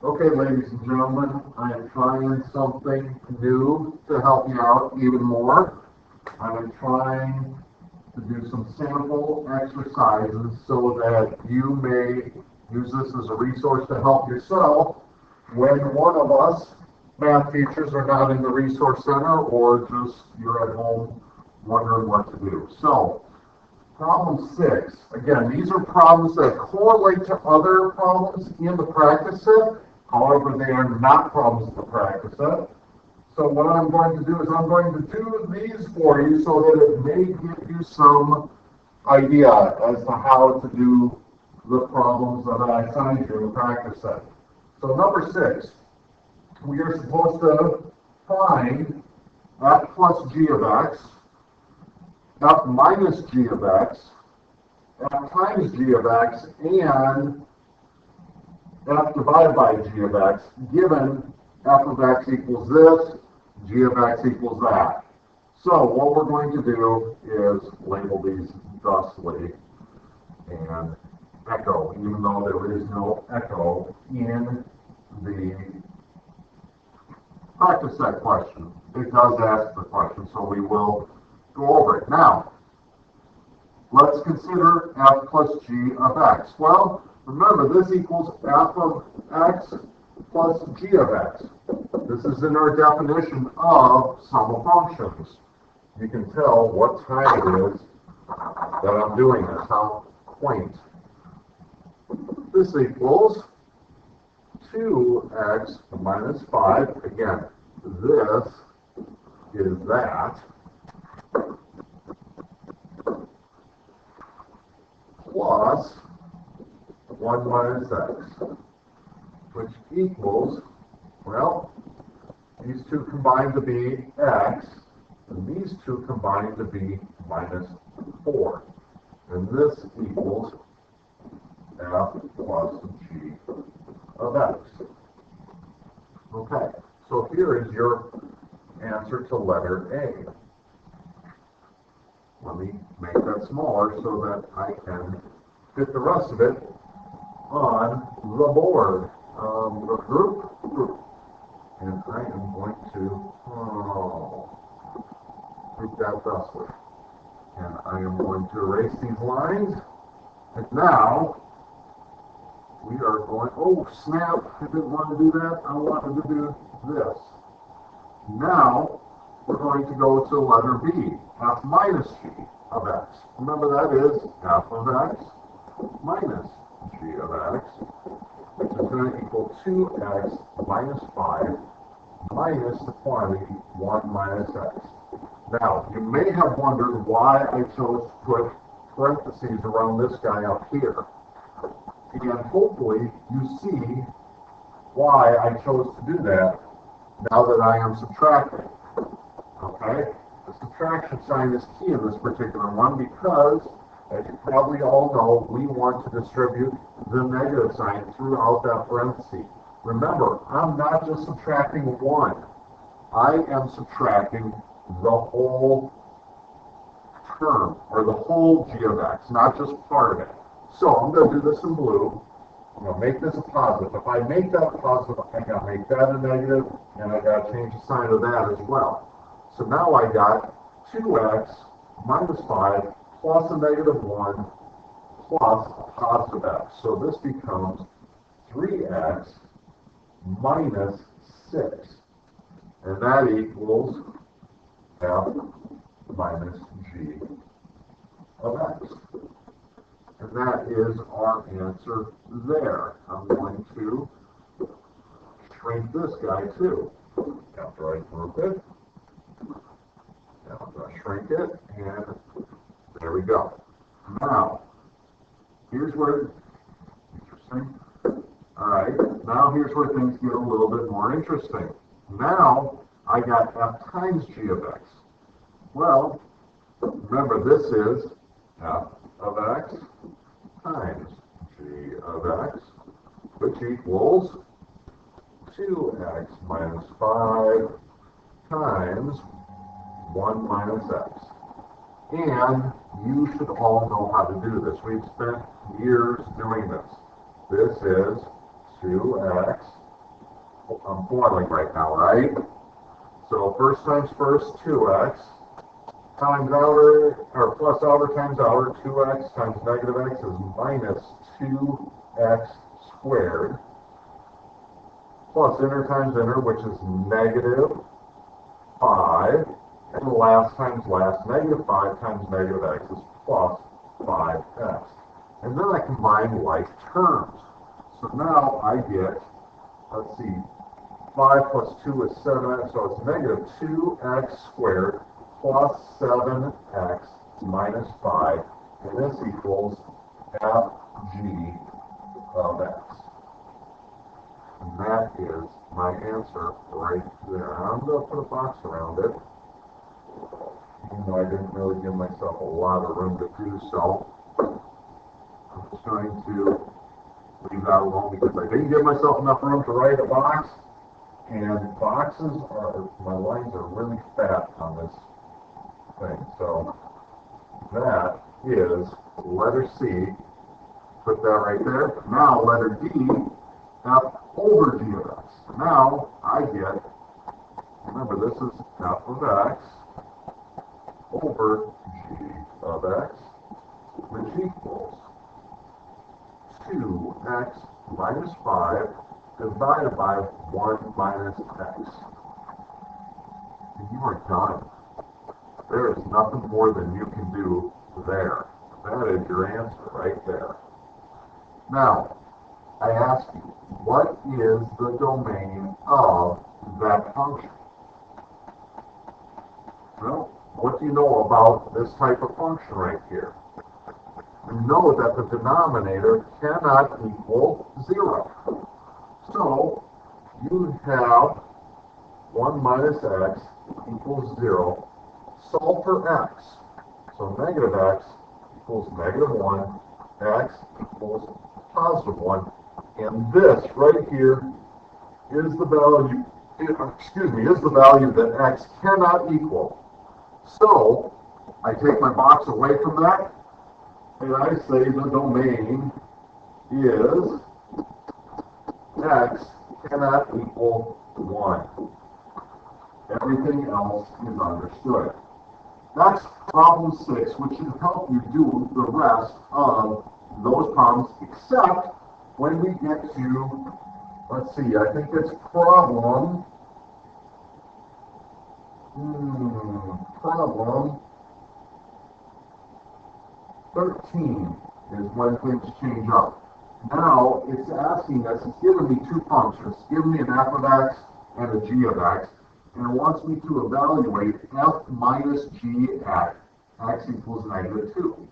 Okay, ladies and gentlemen, I am trying something new to help you out even more. I am trying to do some sample exercises so that you may use this as a resource to help yourself when one of us math teachers are not in the resource center or just you're at home wondering what to do. So, problem 6. Again, these are problems that correlate to other problems in the practice set. However, they are not problems in the practice set. So what I'm going to do is I'm going to do these for you so that it may give you some idea as to how to do the problems that I assigned you in the practice set. So number 6, we are supposed to find f plus g of x, f minus g of x, f times g of x, and f divided by g of x, given f of x equals this, g of x equals that. So what we're going to do is label these thusly and echo, even though there is no echo in the practice set question. It does ask the question, so we will go over it. Now, let's consider f plus g of x. Well, remember, this equals f of x plus g of x. This is in our definition of sum of functions. You can tell what time it is that I'm doing this, how quaint. This equals 2x minus 5. Again, this is that, plus 1 minus x, which equals, well, these two combine to be x, and these two combine to be minus 4. And this equals f plus g of x. Okay, so here is your answer to letter A. Let me make that smaller so that I can fit the rest of it on the board. Group. And I am going to group that thusly. And I am going to erase these lines. And now, we are going, oh snap, I didn't want to do that. I wanted to do this. Now, we're going to go to letter B, f minus g of x. Remember, that is f of x minus g of x, which is going to equal 2x minus 5 minus the quantity 1 minus x. Now, you may have wondered why I chose to put parentheses around this guy up here. And hopefully you see why I chose to do that now that I am subtracting. Okay? The subtraction sign is key in this particular one because, as you probably all know, we want to distribute the negative sign throughout that parenthesis. Remember, I'm not just subtracting 1. I am subtracting the whole term, or the whole g of x, not just part of it. So I'm going to do this in blue. I'm going to make this a positive. If I make that a positive, I got to make that a negative, and I got to change the sign of that as well. So now I got 2x minus 5 plus a negative 1 plus a positive x. So this becomes 3x minus 6. And that equals f minus g of x. And that is our answer there. I'm going to shrink this guy too. After I group it, after I shrink it, and there we go. Now, here's where, interesting. Alright, now here's where things get a little bit more interesting. Now, I got f times g of x. Well, remember this is f of x times g of x, which equals 2x minus 5 times 1 minus x. And you should all know how to do this. We've spent years doing this. This is 2x I'm boiling right now, right? So first times first, 2x times outer, or plus outer times outer, 2x times negative x is minus 2x squared, plus inner times inner, which is negative 5, and last times last, negative 5 times negative x is plus 5x. And then I combine like terms. So now I get, let's see, 5 plus 2 is 7x, so it's negative 2x squared plus 7x minus 5, and this equals fg of x. And that is my answer right there. I'm going to put a box around it, even though I didn't really give myself a lot of room to do so. I'm just trying to leave that alone because I didn't give myself enough room to write a box, and boxes are, my lines are really fat on this thing. So that is letter C. Put that right there. Now letter D, f over g of x. Now I get, remember this is f of x over g of x, which equals 2x minus 5 divided by 1 minus x. And you are done. There is nothing more than you can do there. That is your answer right there. Now, I ask you, what is the domain of that function? Well, what do you know about this type of function right here? You know that the denominator cannot equal 0. So, you have 1 minus x equals 0. Solve for x. So negative x equals negative 1. X equals positive 1. And this right here is the value, is the value that x cannot equal. So, I take my box away from that, and I say the domain is x cannot equal 1. Everything else is understood. That's problem 6, which should help you do the rest of those problems, except when we get to, let's see, I think it's problem 13 is when things change up. Now, it's asking us, it's giving me two functions. It's giving me an f of x and a g of x, and it wants me to evaluate f minus g at x equals negative 2.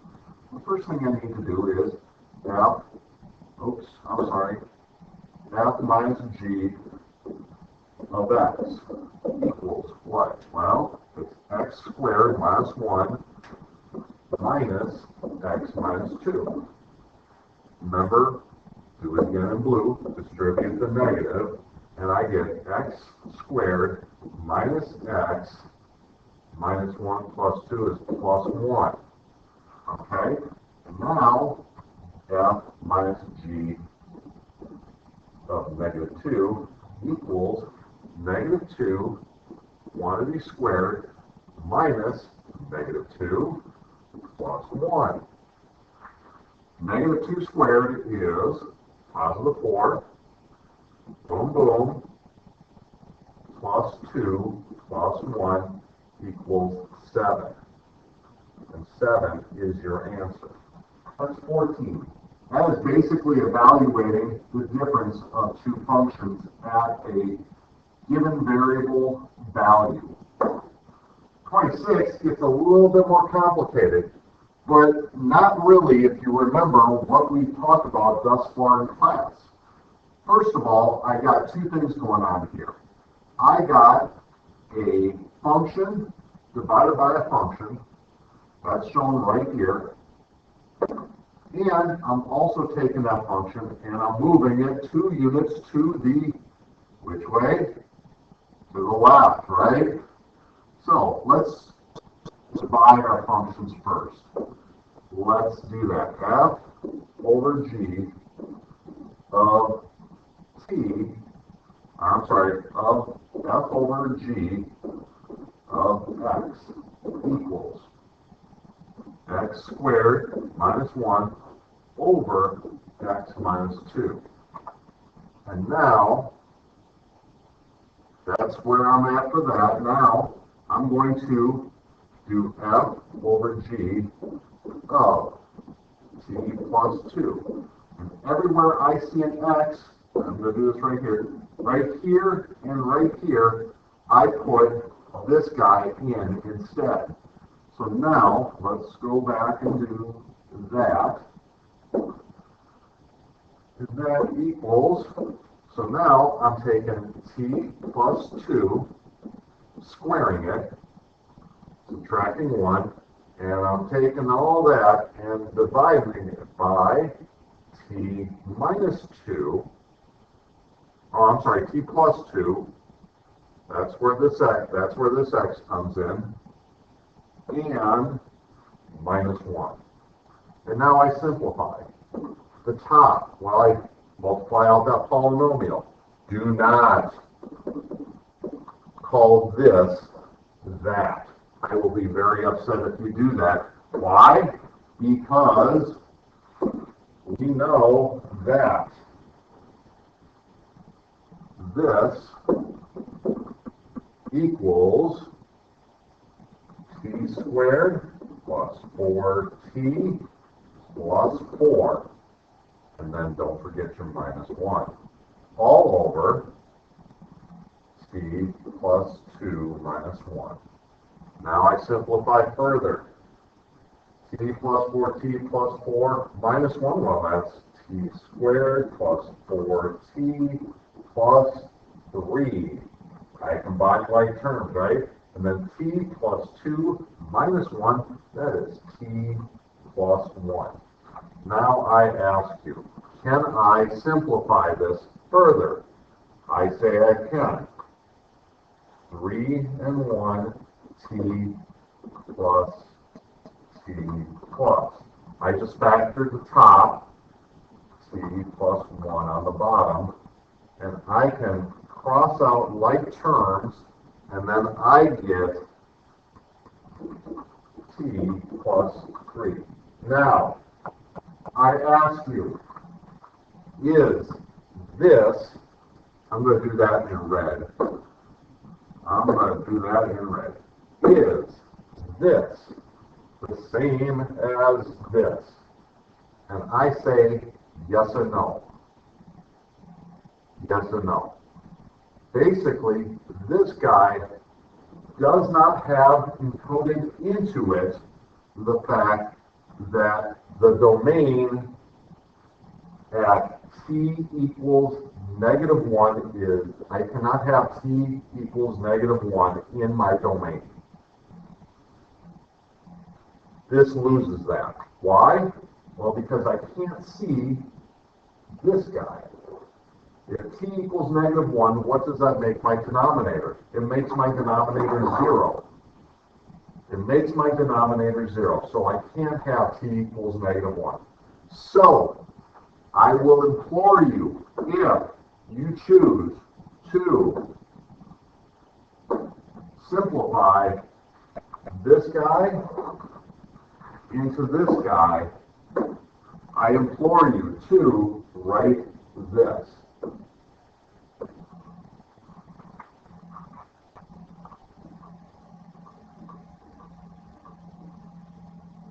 The first thing I need to do is f minus g of x equals what? Well, it's x squared minus 1 minus x minus 2. Remember, do it again in blue, distribute the negative, and I get x squared minus x minus 1 plus 2 is plus 1. Okay? Now, f minus g of negative 2 equals negative 2 quantity squared minus negative 2 plus 1. Negative 2 squared is positive 4, boom, boom, plus 2 plus 1 equals 7. And 7 is your answer. That's 14. That is basically evaluating the difference of two functions at a given variable value. 26 gets a little bit more complicated, but not really if you remember what we've talked about thus far in class. First of all, I got two things going on here. I got a function divided by a function. That's shown right here. And I'm also taking that function and I'm moving it 2 units to the, which way? To the left, right? So let's divide our functions first. Let's do that. F over g of t, I'm of f over g of x equals x squared minus 1 over x minus 2. And now, that's where I'm at for that. Now, I'm going to do f over g of t plus 2. And everywhere I see an x, I'm going to do this right here, and right here, I put this guy in instead. So now, let's go back and do that. That equals, so now I'm taking t plus 2, squaring it, subtracting 1, and I'm taking all that and dividing it by t minus 2, t plus 2, that's where this x comes in, and minus 1. And now I simplify. The top, well, I multiply out that polynomial. Do not call this that. I will be very upset if you do that. Why? Because we know that this equals t squared plus 4t plus 4. And then don't forget your minus 1. All over t plus 2 minus 1. Now I simplify further. T plus 4t plus 4 minus 1, well, that's t squared plus 4t plus 3. I combine like terms, right? And then t plus 2 minus 1, that is t plus 1. Now I ask you, can I simplify this further? I say I can. 3 and 1, t plus t plus. I just factored the top, t plus 1 on the bottom, and I can cross out like terms, and then I get t plus 3. Now, I ask you, is this, I'm going to do that in red. Is this the same as this? And I say yes or no. Yes or no. Basically, this guy does not have encoded into it the fact that the domain at t equals negative 1 is, I cannot have t equals negative 1 in my domain. This loses that. Why? Well, because I can't see this guy. If t equals negative 1, what does that make my denominator? It makes my denominator 0. It makes my denominator 0, so I can't have t equals negative 1. So, I will implore you, if you choose to simplify this guy into this guy, I implore you to write this.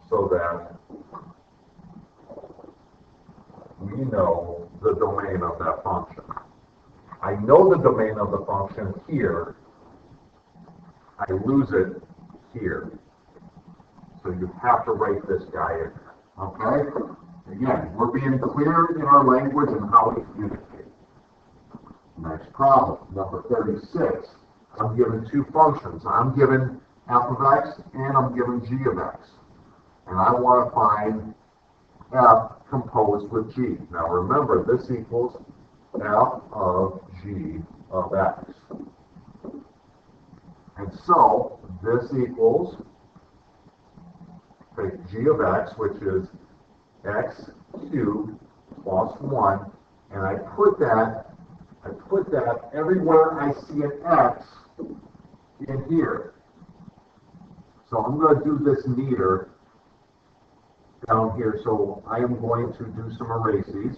So that we know the domain of that function. I know the domain of the function here. I lose it here. So you have to write this guy in. Okay? Again, we're being clear in our language and how we communicate. Next problem, number 36. I'm given two functions. I'm given f of x and I'm given g of x. And I want to find f composed with g. Now remember, this equals f of g of x. And so, this equals, take g of x, which is x cubed plus 1, and I put that I put that everywhere I see an X in here. So I'm going to do this neater down here. So I am going to do some erases.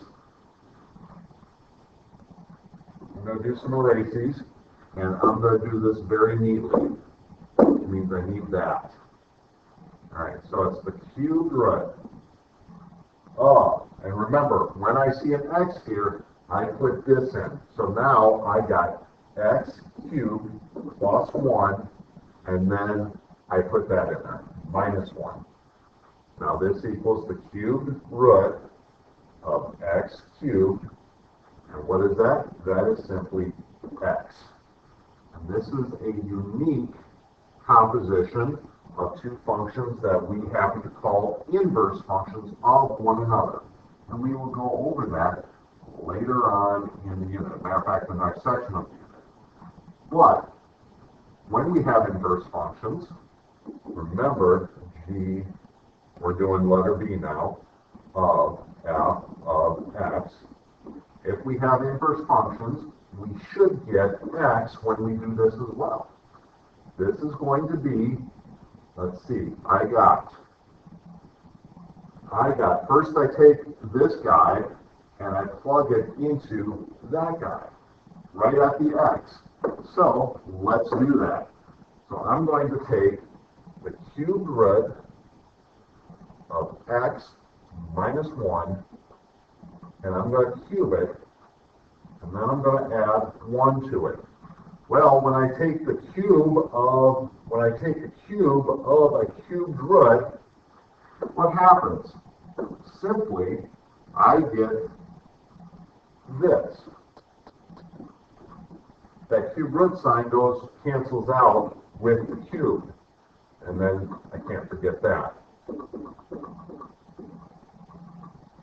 I'm going to do some erases, and I'm going to do this very neatly. Which means I need that. All right, so it's the cubed root of, and remember, when I see an X here, I put this in. So now I got X cubed plus 1, and then I put that in there, minus 1. Now this equals the cubed root of X cubed, and what is that? That is simply X. And this is a unique composition of two functions that we happen to call inverse functions of one another. And we will go over that later on in the unit. Matter of fact, the next section of the unit. But when we have inverse functions, remember, G, we're doing letter B now, of f of x. If we have inverse functions, we should get x when we do this as well. This is going to be, let's see, I got, first I take this guy and I plug it into that guy, right at the x. So let's do that. So I'm going to take the cubed root of x minus 1, and I'm going to cube it, and then I'm going to add 1 to it. Well, when I take the cube of a cubed root, what happens? Simply, I get this. That cube root sign cancels out with the cube, and then I can't forget that.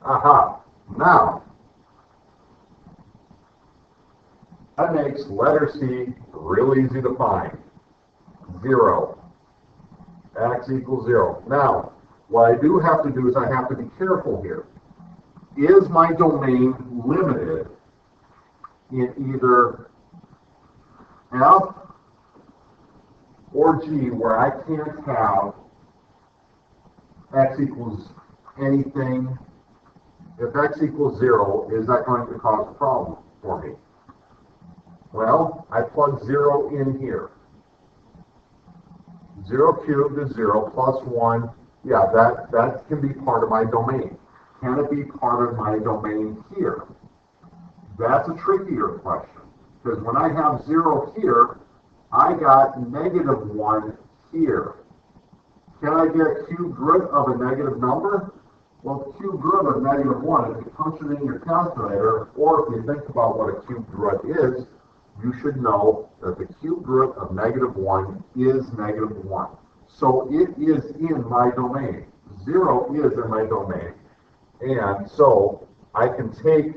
Aha! Now, that makes letter C real easy to find. 0. X equals 0. Now, what I do have to do is I have to be careful here. Is my domain limited in either F or G where I can't have X equals anything? If X equals 0, is that going to cause a problem for me? Well, I plug 0 in here. 0 cubed is 0 plus 1. Yeah, that can be part of my domain. Can it be part of my domain here? That's a trickier question. Because when I have 0 here, I got negative 1 here. Can I get a cubed root of a negative number? Well, cubed root of negative 1, if you punch it in your calculator, or if you think about what a cubed root is, you should know that the cubed root of negative 1 is negative 1. So it is in my domain. 0 is in my domain. And so I can take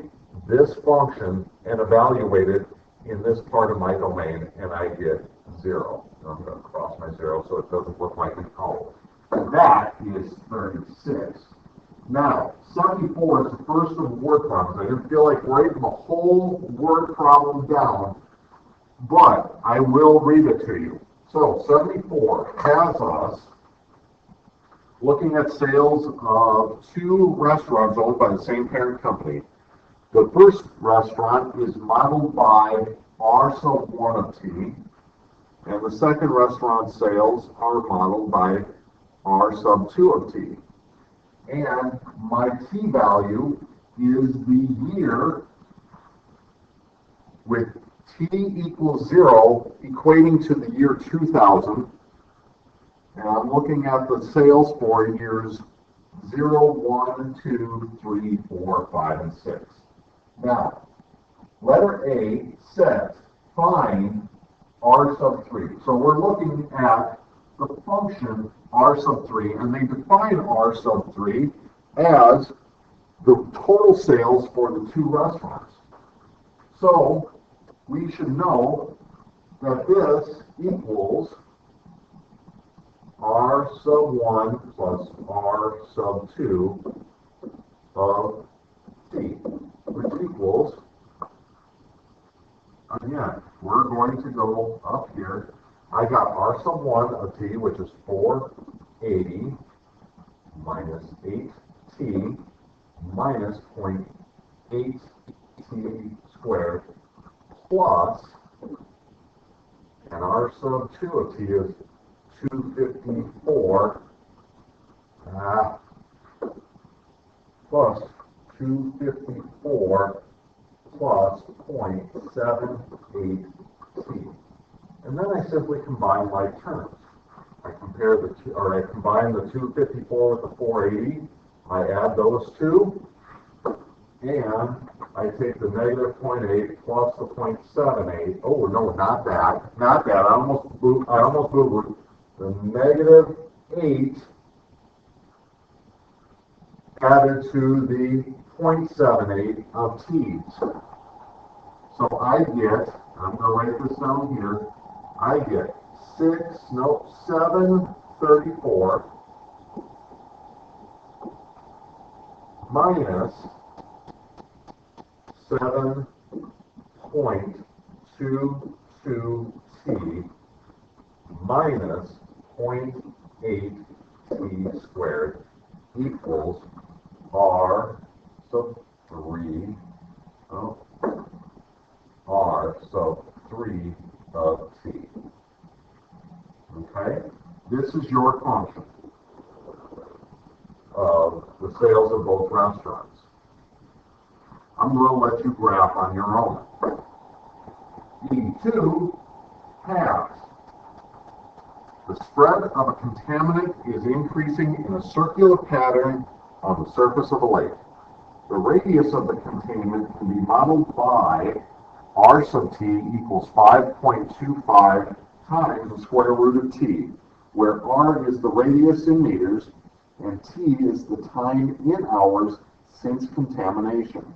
this function and evaluate it in this part of my domain, and I get 0. I'm going to cross my 0 so it doesn't look like it's called. That is 36. Now, 74 is the first of the word problems. I didn't feel like writing the whole word problem down, but I will read it to you. So 74 has us looking at sales of 2 restaurants owned by the same parent company. The first restaurant is modeled by R sub 1 of T, and the second restaurant sales are modeled by R sub 2 of T. And my T value is the year with T equals 0 equating to the year 2000. And I'm looking at the sales for years 0, 1, 2, 3, 4, 5, and 6. Now, letter A says find R sub 3. So we're looking at the function R sub 3, and they define R sub 3 as the total sales for the 2 restaurants. So we should know that this equals R sub 1 plus R sub 2 of T, which equals Again, we're going to go up here. I got r sub 1 of t, which is 480 minus 8t minus 0.8t squared plus, and r sub 2 of t is 254 plus 254 plus 0.78t. And then I simply combine like terms. I combine the 254 with the 480. I add those two, and I take the negative 0.8 plus the 0.78. Oh no, not that. Not that. I almost moved the negative 8 added to the 0.78 of t's. So I get, I'm going to write this down here, I get 734 minus 7.22t minus 0.8t squared equals r sub 3, r sub 3 of t. Okay? This is your function of the sales of both restaurants. I'm going to let you graph on your own. E2 has the spread of a contaminant is increasing in a circular pattern on the surface of a lake. The radius of the containment can be modeled by r sub t equals 5.25 times the square root of t, where r is the radius in meters and t is the time in hours since contamination.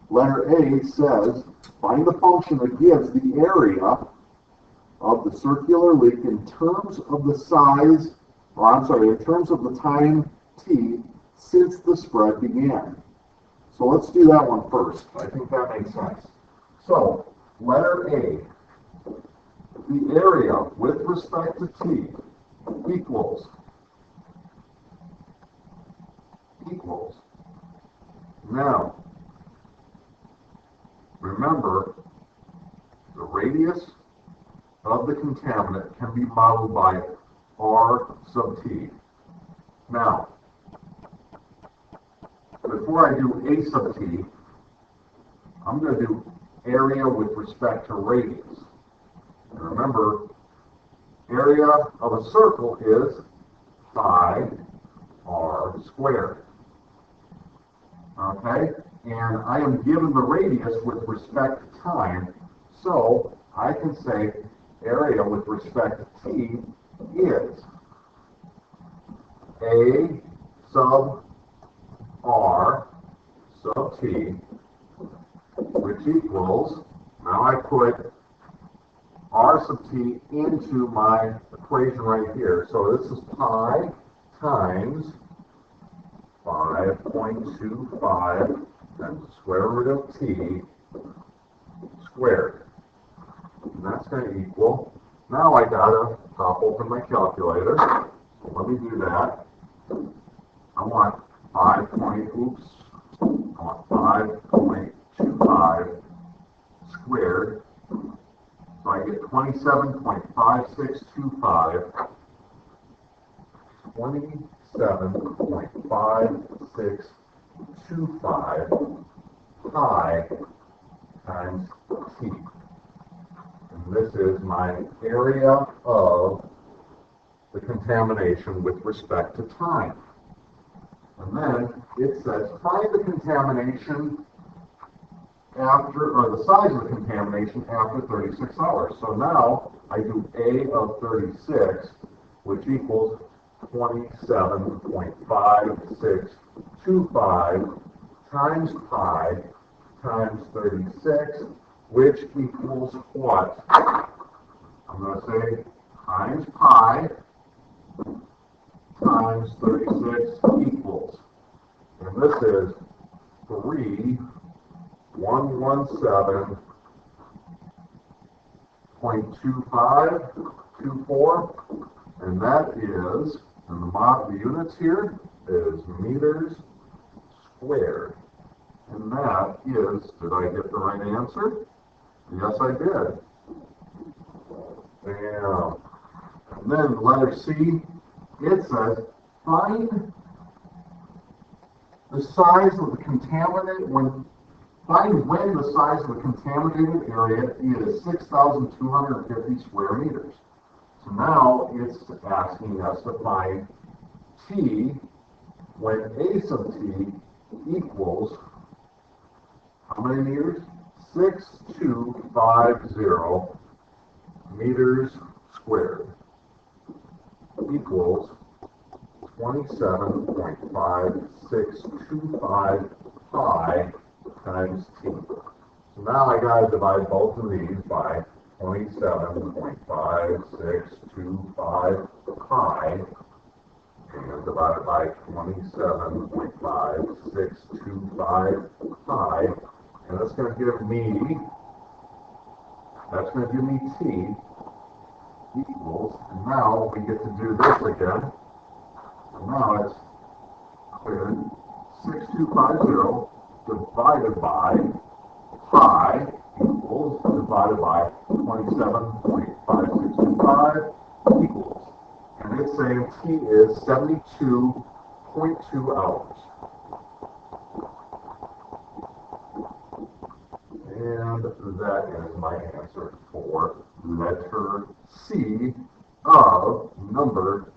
Letter A says, find the function that gives the area of the circular leak in terms of the size, in terms of the time t since the spread began. So let's do that one first. I think that makes sense. So, letter A, the area with respect to t equals. Now, remember, the radius of the contaminant can be modeled by r sub t. Now, before I do a sub t, I'm going to do area with respect to radius. And remember, area of a circle is pi r squared. Okay? And I am given the radius with respect to time, so I can say area with respect to t is a sub r sub t, which equals, now I put r sub t into my equation right here. So this is pi times 5.25 times the square root of t squared. And that's going to equal, now I got to pop open my calculator. So let me do that. I want 5.25 squared. So I get 27.5625. 27.5625 pi times t. And this is my area of the contamination with respect to time. And then it says find the contamination after, or the size of the contamination after 36 hours. So now I do A of 36, which equals 27.5625 times pi times 36, which equals what? I'm going to say times pi times 36 equals. And this is 3,117 0.2524, and that is, and the units here is meters squared. And that is, did I get the right answer? Yes, I did. And then letter C, it says, find the size of the contaminated, find when the size of the contaminated area is 6,250 square meters. So now it's asking us to find T when A sub T equals how many meters? 6,250 meters squared equals 27.5625 pi times T. So now I got to divide both of these by 27.5625 pi and divide it by 27.5625 pi, and that's going to give me T equals, and now we get to do this again. So now it's clear, 6250 divided by pi equals, divided by 27.5625 equals. And it's saying T is 72.2 hours. And that is my answer for letter C of number